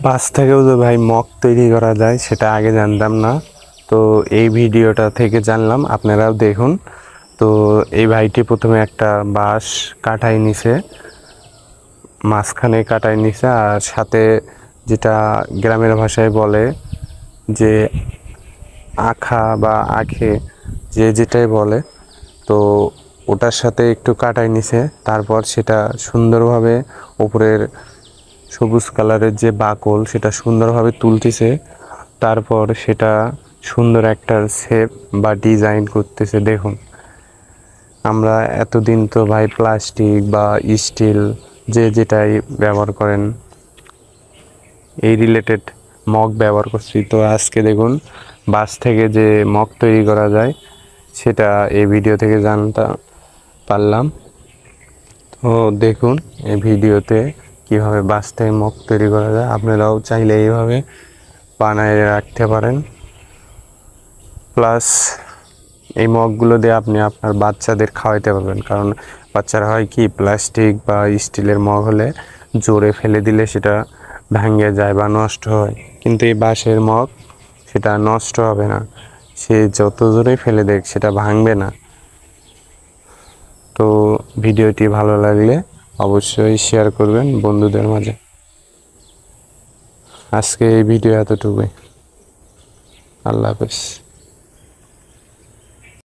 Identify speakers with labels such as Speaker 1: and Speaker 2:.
Speaker 1: বাঁশ থেকেও যে ভাই মগ তৈরি করা যায় সেটা আগে জানতাম না। তো এই ভিডিওটা থেকে জানলাম, আপনারাও দেখুন। তো এই ভাইটি প্রথমে একটা বাঁশ কাটাই নিছে, মাঝখানে কাটাই নিছে, আর সাথে যেটা গ্রামের ভাষায় বলে যে আখা বা আখে, যে যেটাই বলে, তো ওটার সাথে একটু কাটাই নিছে। তারপর সেটা সুন্দরভাবে উপরের সবুজ কালারের যে বাকল সেটা সুন্দরভাবে তুলতেছে। তারপর সেটা সুন্দর একটা শেপ বা ডিজাইন করতেছে। দেখুন, আমরা এতদিন তো ভাই প্লাস্টিক বা স্টিল যে যেটাই ব্যবহার করেন এই রিলেটেড মগ ব্যবহার করছি। তো আজকে দেখুন বাঁশ থেকে যে মগ তৈরি করা যায় সেটা এই ভিডিও থেকে জানতে পারলাম। তো দেখুন এই ভিডিওতে কীভাবে বাঁশ থেকে মগ তৈরি করা যায়। আপনারাও চাইলে এইভাবে বানায় রাখতে পারেন। প্লাস এই মগগুলো দিয়ে আপনি আপনার বাচ্চাদের খাওয়াইতে পারবেন, কারণ বাচ্চারা হয় কি প্লাস্টিক বা স্টিলের মগ হলে জোরে ফেলে দিলে সেটা ভেঙে যায় বা নষ্ট হয়, কিন্তু এই বাঁশের মগ সেটা নষ্ট হবে না, সে যত জোরে ফেলে দেখ সেটা ভাঙবে না। তো ভিডিওটি ভালো লাগলে অবশ্যই শেয়ার করবেন বন্ধুদের মাঝে। আজকে এই ভিডিও এতটুকুই। আল্লাহ হাফেজ।